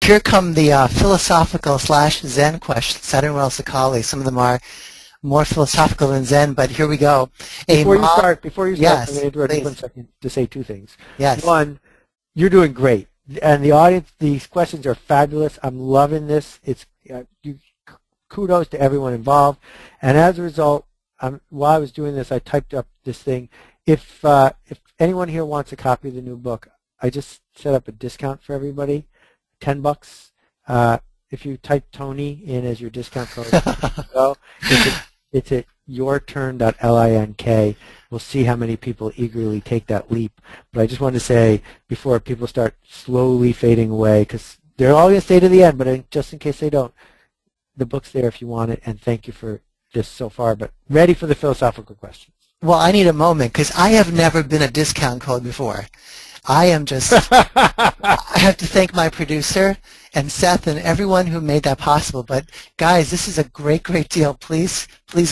Here come the philosophical / Zen questions. I don't know what else to call these. Some of them are more philosophical than Zen, but here we go. Before you start, yes, I'm going to interrupt please. you 1 second to say 2 things. Yes. One, you're doing great, and the audience. These questions are fabulous. I'm loving this. It's kudos to everyone involved, and as a result, while I was doing this, I typed up this thing. If anyone here wants a copy of the new book, I just set up a discount for everybody, $10. If you type Tony in as your discount code, it's at yourturn.link. We'll see how many people eagerly take that leap. But I just wanted to say, before people start slowly fading away, because they're all going to stay to the end, but just in case they don't, the book's there if you want it, and thank you for this so far. But ready for the philosophical questions. Well, I need a moment, because I have never been a discount code before. I am just, I have to thank my producer and Seth and everyone who made that possible. But guys, this is a great, great deal. Please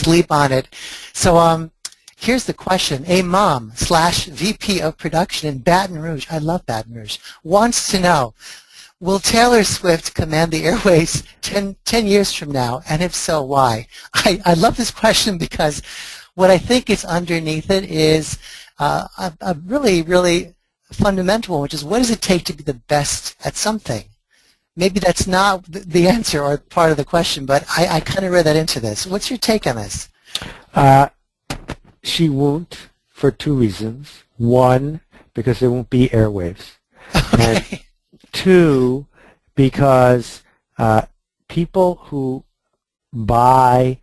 leap on it. So here's the question. A mom / VP of production in Baton Rouge, I love Baton Rouge, wants to know, will Taylor Swift command the airwaves 10 years from now? And if so, why? I love this question because what I think is underneath it is a really, really fundamental one, which is what does it take to be the best at something? Maybe that's not the answer or part of the question, but I kind of read that into this. What's your take on this? She won't for 2 reasons. 1, because there won't be airwaves. Okay. And 2, because people who buy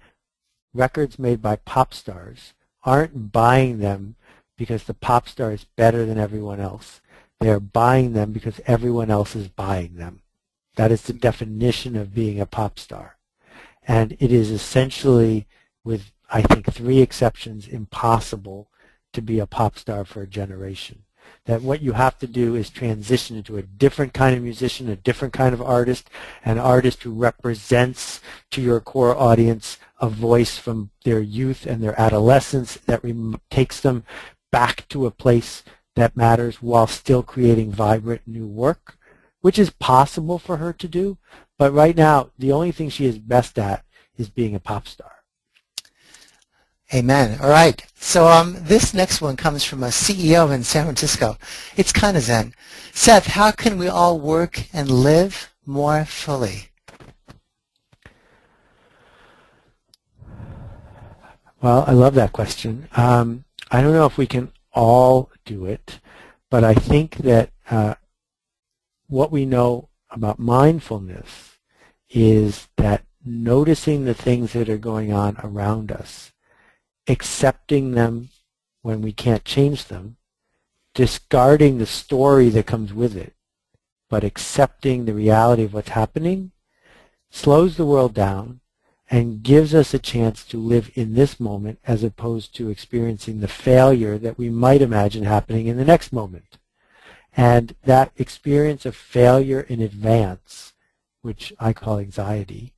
records made by pop stars aren't buying them because the pop star is better than everyone else. They are buying them because everyone else is buying them. That is the definition of being a pop star. And it is essentially, with I think 3 exceptions, impossible to be a pop star for a generation. That what you have to do is transition into a different kind of musician, a different kind of artist, an artist who represents to your core audience a voice from their youth and their adolescence that takes them back to a place that matters while still creating vibrant new work, which is possible for her to do. But right now, the only thing she is best at is being a pop star. Amen. All right. So this next one comes from a CEO in San Francisco. It's kind of Zen. Seth, how can we all work and live more fully? Well, I love that question. I don't know if we can all do it, but I think that what we know about mindfulness is that noticing the things that are going on around us, accepting them when we can't change them, discarding the story that comes with it, but accepting the reality of what's happening, slows the world down and gives us a chance to live in this moment as opposed to experiencing the failure that we might imagine happening in the next moment. And that experience of failure in advance, which I call anxiety,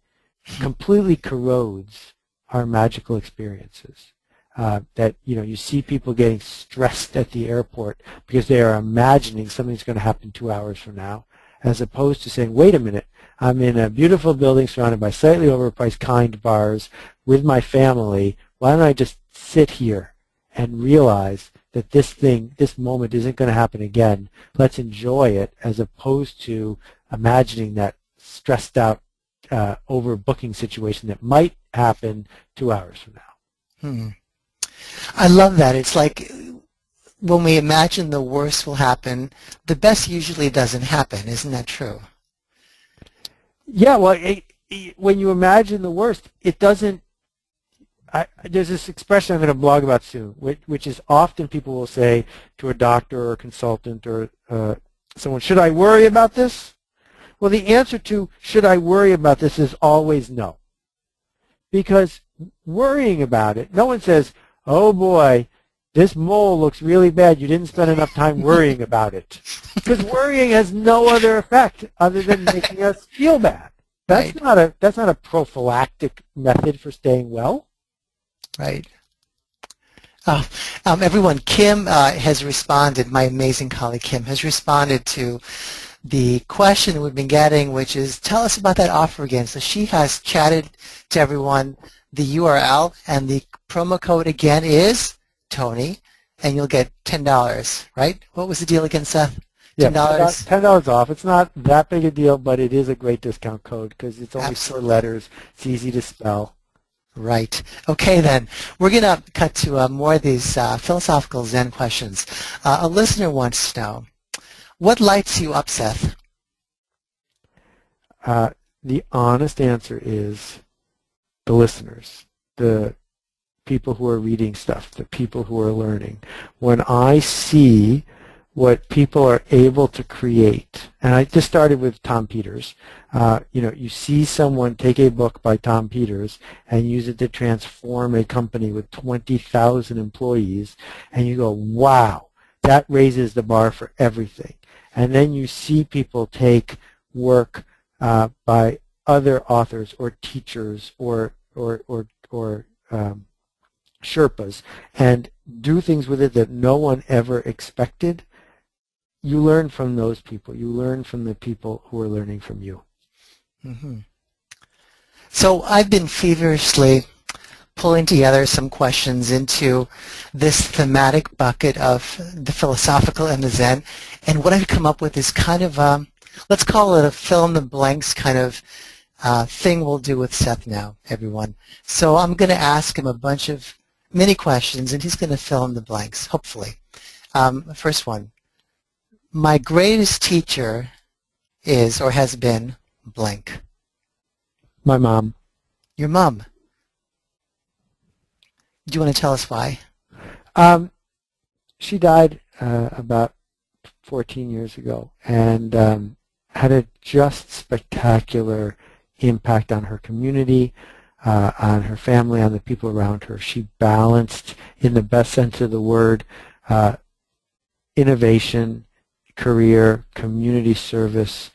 completely corrodes our magical experiences. That, you see people getting stressed at the airport because they are imagining something's going to happen 2 hours from now, as opposed to saying, wait a minute, I'm in a beautiful building surrounded by slightly overpriced kind bars with my family. Why don't I just sit here and realize that this moment isn't going to happen again. Let's enjoy it, as opposed to imagining that stressed out overbooking situation that might happen 2 hours from now. I love that. It's like when we imagine the worst will happen, the best usually doesn't happen. Isn't that true? Yeah, well, when you imagine the worst, it doesn't. There's this expression I'm going to blog about soon, which is often people will say to a doctor or a consultant or someone, should I worry about this? Well, the answer to should I worry about this is always no. Because worrying about it, no one says, oh boy, this mole looks really bad. You didn't spend enough time worrying about it. Because worrying has no other effect other than making us feel bad. That's Right. that's not a prophylactic method for staying well. Right. Everyone, Kim has responded, my amazing colleague Kim has responded to the question we've been getting, which is, tell us about that offer again. So she has chatted to everyone the URL, and the promo code again is Tony, and you'll get $10, right? What was the deal again, Seth? Yeah, $10? $10 off. It's not that big a deal, but it is a great discount code because it's only Absolutely. 4 letters. It's easy to spell. Right. Okay, then. We're going to cut to more of these philosophical Zen questions. A listener wants to know, what lights you up, Seth? The honest answer is the listeners, the people who are reading stuff, the people who are learning. When I see what people are able to create, and I just started with Tom Peters. You see someone take a book by Tom Peters and use it to transform a company with 20,000 employees, and you go, wow, that raises the bar for everything. And then you see people take work by other authors or teachers or Sherpas and do things with it that no one ever expected. You learn from those people. You learn from the people who are learning from you. Mm-hmm. So I've been feverishly pulling together some questions into this thematic bucket of the philosophical and the Zen, and what I've come up with is kind of, let's call it a fill-in-the-blanks kind of thing we'll do with Seth now, everyone. So I'm going to ask him a bunch of mini questions, and he's going to fill in the blanks, hopefully. First one. My greatest teacher is or has been blank. My mom. Your mom. Do you want to tell us why? She died about 14 years ago and had a just spectacular impact on her community, on her family, on the people around her. She balanced, in the best sense of the word, innovation, career, community service.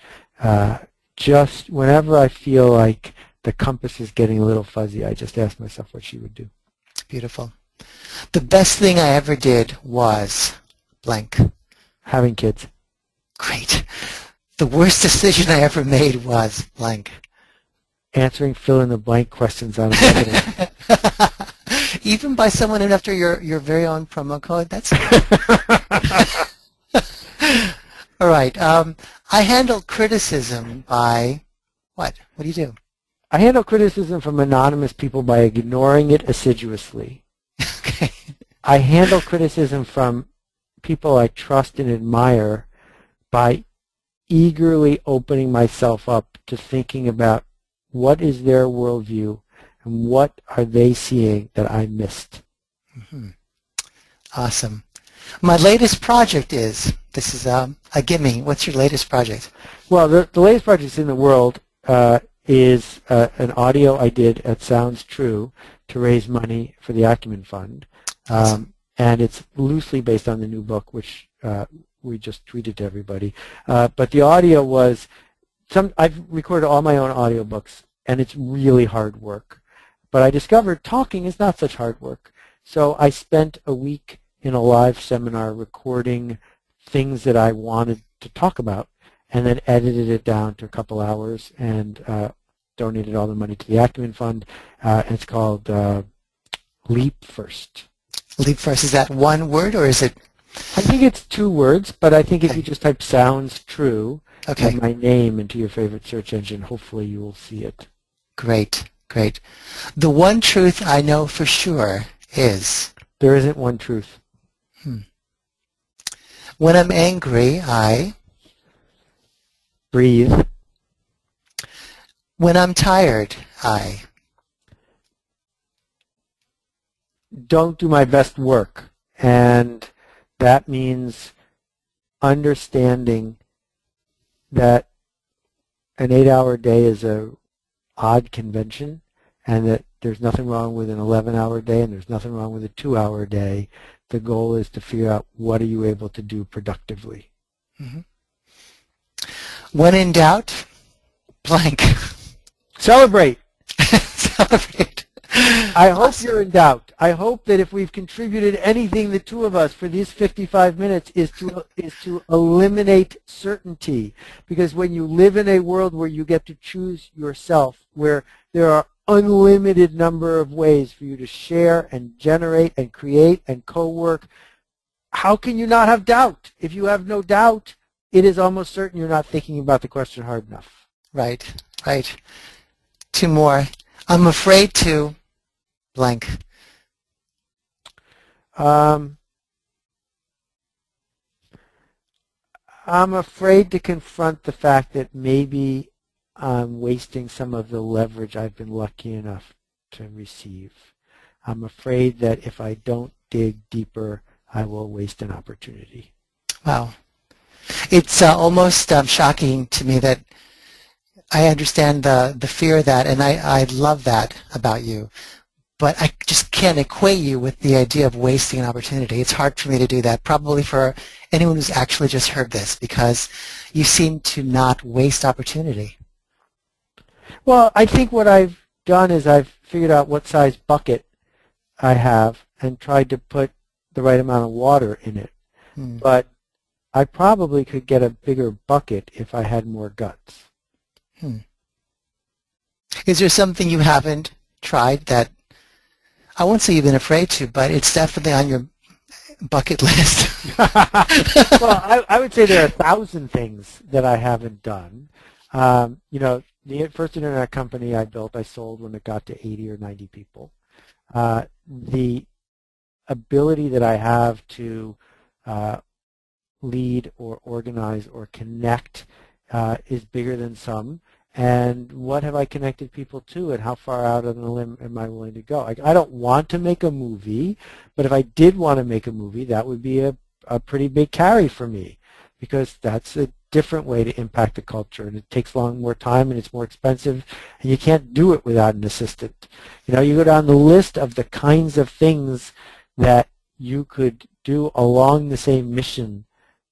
Just whenever I feel like the compass is getting a little fuzzy, I just ask myself what she would do. Beautiful. The best thing I ever did was blank. Having kids. Great. The worst decision I ever made was blank. Answering fill-in-the-blank questions on the internet. Even by someone named after your very own promo code? That's all right. I handle criticism by what? What do you do? I handle criticism from anonymous people by ignoring it assiduously. Okay. I handle criticism from people I trust and admire by eagerly opening myself up to thinking about what is their worldview and what are they seeing that I missed. Mm-hmm. Awesome. My latest project is, this is a gimme. What's your latest project? Well, the latest project in the world is an audio I did at Sounds True to raise money for the Acumen Fund. Awesome. And it's loosely based on the new book, which we just tweeted to everybody. But the audio was, I've recorded all my own audiobooks, and it's really hard work. But I discovered talking is not such hard work. So I spent a week in a live seminar recording things that I wanted to talk about, and then edited it down to a couple hours and donated all the money to the Acumen Fund. And it's called Leap First. Leap First, is that one word or is it? I think it's 2 words, but I think if you just type Sounds True and my name into your favorite search engine, hopefully you will see it. Great, great. The one truth I know for sure is? There isn't one truth. When I'm angry, I? Breathe. When I'm tired, I? Don't do my best work. And that means understanding that an 8-hour day is a odd convention, and that there's nothing wrong with an 11-hour day, and there's nothing wrong with a 2-hour day. The goal is to figure out what are you able to do productively. Mm-hmm. When in doubt, blank. Celebrate. Celebrate. I hope you're in doubt. I hope that if we've contributed anything, the two of us, for these 55 minutes is to eliminate certainty. Because when you live in a world where you get to choose yourself, where there are unlimited number of ways for you to share and generate and create and co-work, how can you not have doubt? If you have no doubt, it is almost certain you're not thinking about the question hard enough. Right, right. Two more. I'm afraid to blank. I'm afraid to confront the fact that maybe I'm wasting some of the leverage I've been lucky enough to receive. I'm afraid that if I don't dig deeper, I will waste an opportunity. Wow. It's almost shocking to me that I understand the fear of that, and I love that about you. But I just can't equate you with the idea of wasting an opportunity. It's hard for me to do that, probably for anyone who's actually just heard this, because you seem to not waste opportunity. Well, I think what I've done is I've figured out what size bucket I have and tried to put the right amount of water in it. But I probably could get a bigger bucket if I had more guts. Is there something you haven't tried that, I won't say you've been afraid to, but it's definitely on your bucket list? Well, I would say there are 1,000 things that I haven't done. You know, the first internet company I built, I sold when it got to 80 or 90 people. The ability that I have to lead or organize or connect is bigger than some. And what have I connected people to, and how far out on the limb am I willing to go? I don't want to make a movie, but if I did want to make a movie, that would be a pretty big carry for me, because that's a different way to impact the culture, and it takes more time, and it's more expensive, and you can't do it without an assistant. You know, you go down the list of the kinds of things that you could do along the same mission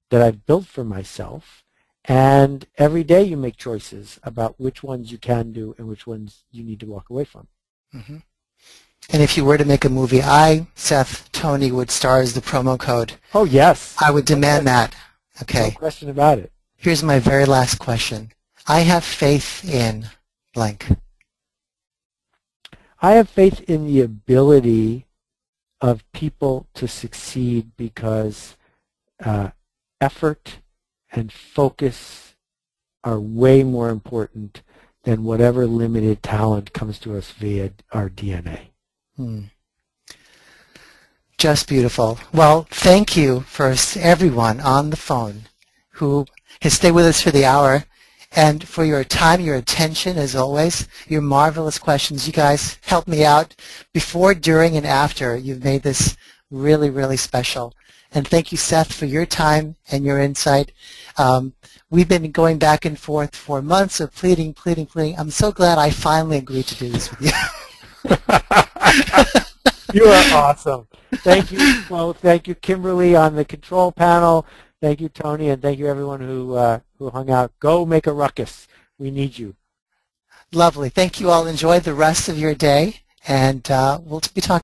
that I've built for myself, and every day you make choices about which ones you can do and which ones you need to walk away from. And if you were to make a movie, Seth, Tony, would star as the promo code. Oh, yes. I would demand that. Okay. No question about it. Here's my very last question. I have faith in blank. I have faith in the ability of people to succeed because effort and focus are way more important than whatever limited talent comes to us via our DNA. Just beautiful. Well, thank you for everyone on the phone who has stayed with us for the hour, and for your time, your attention, as always, your marvelous questions. You guys helped me out before, during, and after. You've made this really, really special. And thank you, Seth, for your time and your insight. We've been going back and forth for months of pleading. I'm so glad I finally agreed to do this with you. You are awesome. Thank you both. Thank you, Kimberly, on the control panel. Thank you, Tony, and thank you, everyone who hung out. Go make a ruckus. We need you. Lovely. Thank you all. Enjoy the rest of your day, and we'll be talking.